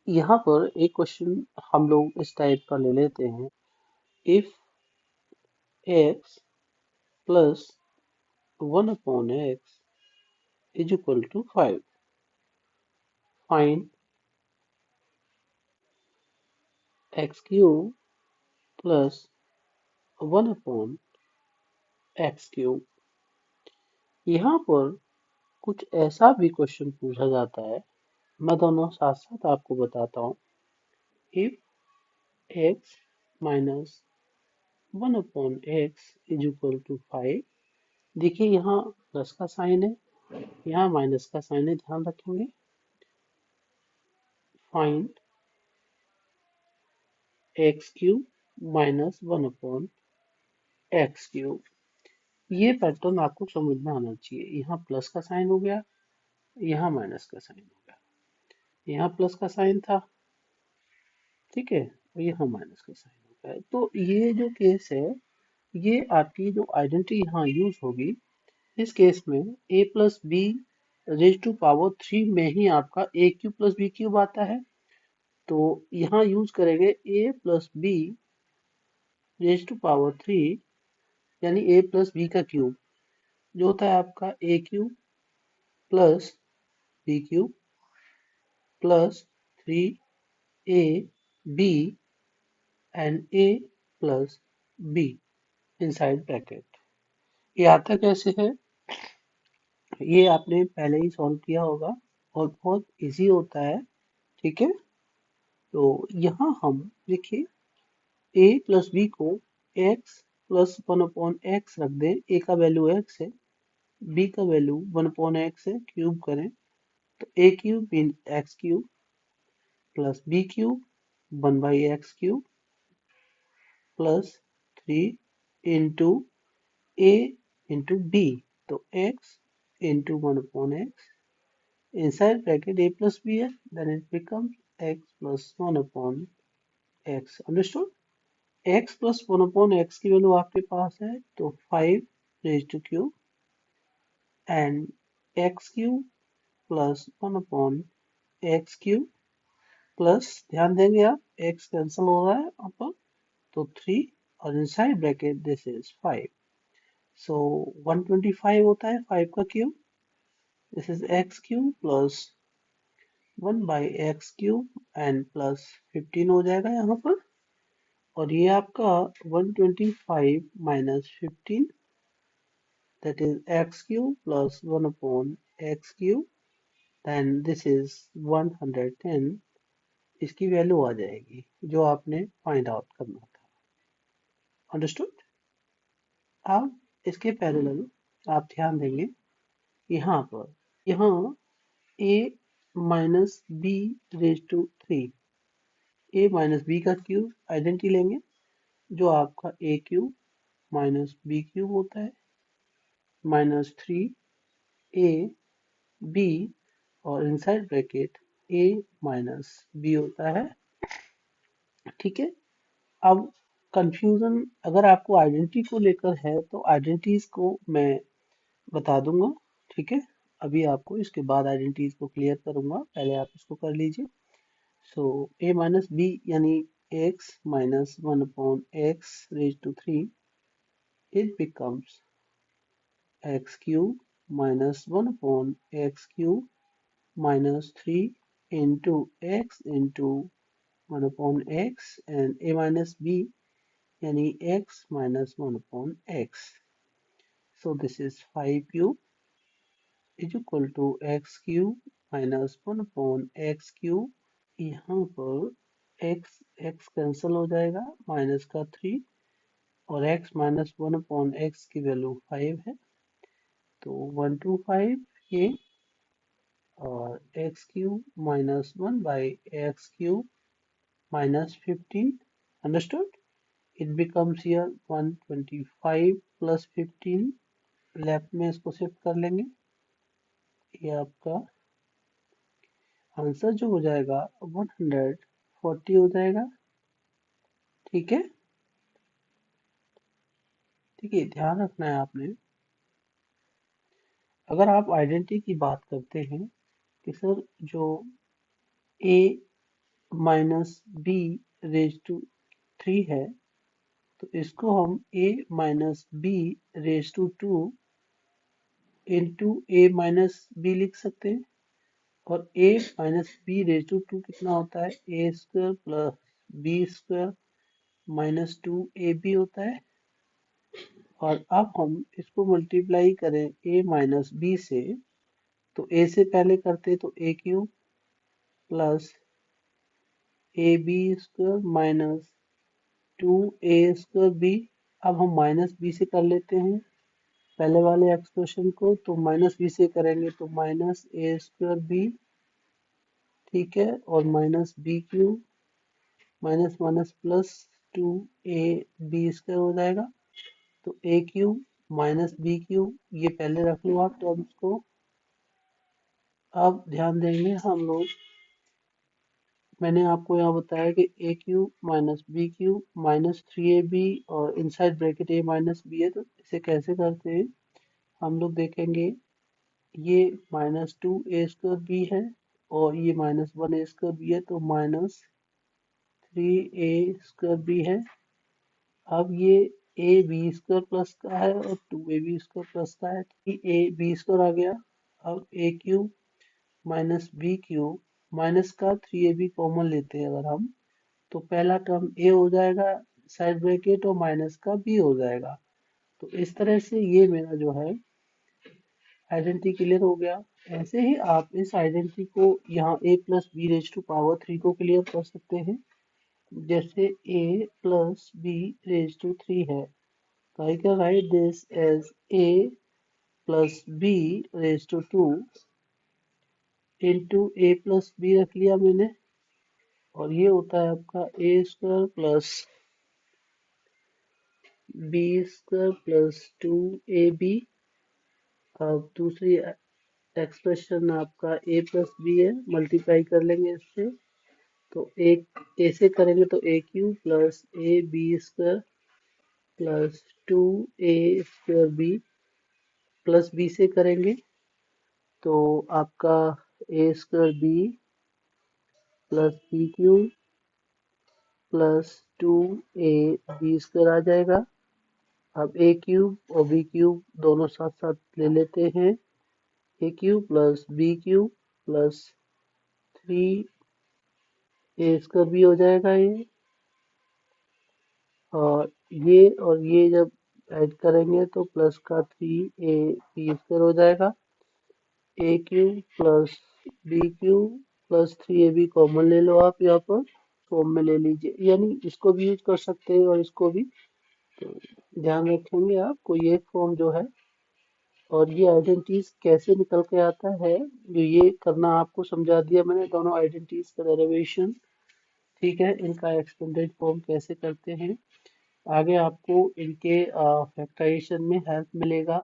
यहाँ पर एक क्वेश्चन हम लोग इस टाइप का ले लेते हैं। If x plus 1/x is equal to 5, find x cube plus 1/x cube. यहाँ पर कुछ ऐसा भी क्वेश्चन पूछा जाता है, मैं दोनों साथ साथ आपको बताता हूँ। If x minus 1/x is equal to 5, देखिए यहाँ प्लस का साइन है, यहाँ माइनस का साइन है, ध्यान रखेंगे। फाइंड एक्स क्यूब माइनस 1/एक्स क्यूब। ये पैटर्न आपको समझ में आना चाहिए। यहाँ प्लस का साइन हो गया, यहाँ माइनस का साइन हो गया, यहाँ प्लस का साइन था, ठीक है, और यहाँ माइनस का साइन हो गया। तो ये जो केस है, ये आपकी जो आइडेंटिटी यहाँ यूज होगी, इस केस में a plus B raise to power 3 में ही आपका a cube plus B cube आता है। तो यहाँ यूज करेंगे a plus B raise to power 3, यानी a प्लस बी का क्यूब, जो होता है आपका a cube plus B cube plus 3 a b and a plus b inside bracket. ये आता कैसे है, ये आपने पहले ही सॉल्व किया होगा और बहुत इजी होता है, ठीक है। तो यहाँ हम देखिए a प्लस बी को x प्लस 1/x रख दें। a का वैल्यू x है, b का वैल्यू 1/x है, क्यूब करें तो a cube mean x cube plus b cube 1/x cube plus 3 into a into b, तो x into 1/x inside bracket a plus b है, then it becomes x plus 1/x। understood? x plus 1/x की value आपके पास है, तो 5 raised to cube and x cube plus 1/x cube plus, ध्यान देंगे आप, x cancel हो रहा है ऊपर, तो 3 और इनसाइड ब्रैकेट दिस इज 5। सो 125 होता है 5 का cube, this is x cube plus 1/x cube and plus 15 हो जाएगा यहाँ पर। और ये आपका 125 minus 15, that is x cube plus 1/x cube, then this is 110। इसकी वैल्यू आ जाएगी जो आपने फाइंड आउट करना था। अंडरस्टूड? अब इसके पैरेलल आप ध्यान देंगे यहाँ पर, यहाँ a minus B raise to 3, a minus B का क्यूब आइडेंटिटी लेंगे, जो आपका a cube minus B cube होता है, माइनस 3 a b और inside bracket a minus b होता है, ठीक है। अब कंफ्यूजन अगर आपको आइडेंटिटी को लेकर है तो आइडेंटिटीज को मैं बता दूंगा, ठीक है। अभी आपको इसके बाद आइडेंटिटीज को क्लियर करूंगा, पहले आप इसको कर लीजिए। सो a माइनस बी यानी x minus 1/x raise to 3, it becomes x cube minus 1/x cube minus 3 into x into 1/x and a minus b यानी x minus 1/x। So this is 5 cube is equal to x cube minus 1/x cube। यहाँ पर x cancel हो जाएगा, minus का 3 और x minus 1/x की value 5 है, तो 125 ये, और x cube minus 1/x cube minus 15। understood? It becomes here 125 plus 15, left में इसको शिफ्ट कर लेंगे, ये आपका आंसर जो हो जाएगा 140 हो जाएगा, ठीक है। ठीक है, ध्यान रखना है आपने, अगर आप आइडेंटिटी की बात करते हैं कि सर जो a minus B raise to 3 है, तो इसको हम a minus B raise to 2 into a minus b लिख सकते हैं। और a minus B raise to 2 कितना होता है, a square plus b square minus 2ab होता है। और अब हम इसको मल्टीप्लाई करें a माइनस बी से, तो a से पहले करते तो a cube plus A B square minus 2a square B. अब हम माइनस बी से कर लेते हैं पहले वाले एक्सप्रेशन को, तो माइनस बी से करेंगे तो माइनस ए स्क्वायर बी, ठीक है, और minus B cube minus minus plus 2ab square हो जाएगा। तो ए क्यूब माइनस बी क्यूब, ये पहले रख लो आप टर्म्स को। अब ध्यान देंगे हम लोग, मैंने आपको यहाँ बताया कि a cube minus B cube minus 3ab और inside bracket a minus b है, तो इसे कैसे करते हैं हम लोग देखेंगे। ये माइनस 2a स्क्वायर बी है और ये माइनस 1a स्क्वायर बी है, तो माइनस 3a स्क्वायर बी है। अब ये ए बी स्क्वायर प्लस का है और 2ab स्क्वायर प्लस का है, ए बी स्क्वायर आ गया। अब a cube minus B cube minus का 3ab कॉमन लेते हैं अगर हम, तो पहला टर्म ए हो जाएगा साइड ब्रैकेट और माइनस का बी हो जाएगा। तो इस तरह से ये मेरा जो है आइडेंटिटी क्लियर हो गया। ऐसे ही आप इस आइडेंटिटी को यहाँ a plus B raise to power 3 को क्लियर कर सकते हैं। जैसे a plus B raise to 3 है, तो I can write this as a plus B raise to 2 into a plus b रख लिया मैंने, और ये होता है आपका a square plus b square plus 2ab। अब दूसरी एक्सप्रेशन आपका ए प्लस बी है, मल्टीप्लाई कर लेंगे इससे, तो एक ए से करेंगे तो ए cube plus A B square plus 2a square b, plus b से करेंगे तो आपका a square b plus B cube plus 2a b square आ जाएगा। अब ए क्यूब और बी क्यूब दोनों साथ साथ ले लेते हैं, a cube plus B cube plus 3a square b हो जाएगा ये। और ये जब ऐड करेंगे तो प्लस का 3ab स्क्वायर हो जाएगा। A cube plus B cube plus 3ab common ले लो आप यहाँ पर, फॉर्म में ले लीजिए, यानी इसको भी यूज कर सकते हैं और इसको भी, तो ध्यान रखेंगे आपको ये फॉर्म जो है। और ये आइडेंटिटीज कैसे निकल के आता है, जो ये करना आपको समझा दिया मैंने, दोनों आइडेंटिटीज का डेरिवेशन, ठीक है, इनका एक्सटेंडेड फॉर्म कैसे करते हैं। आगे आपको इनके फैक्टराइजेशन में हेल्प मिलेगा।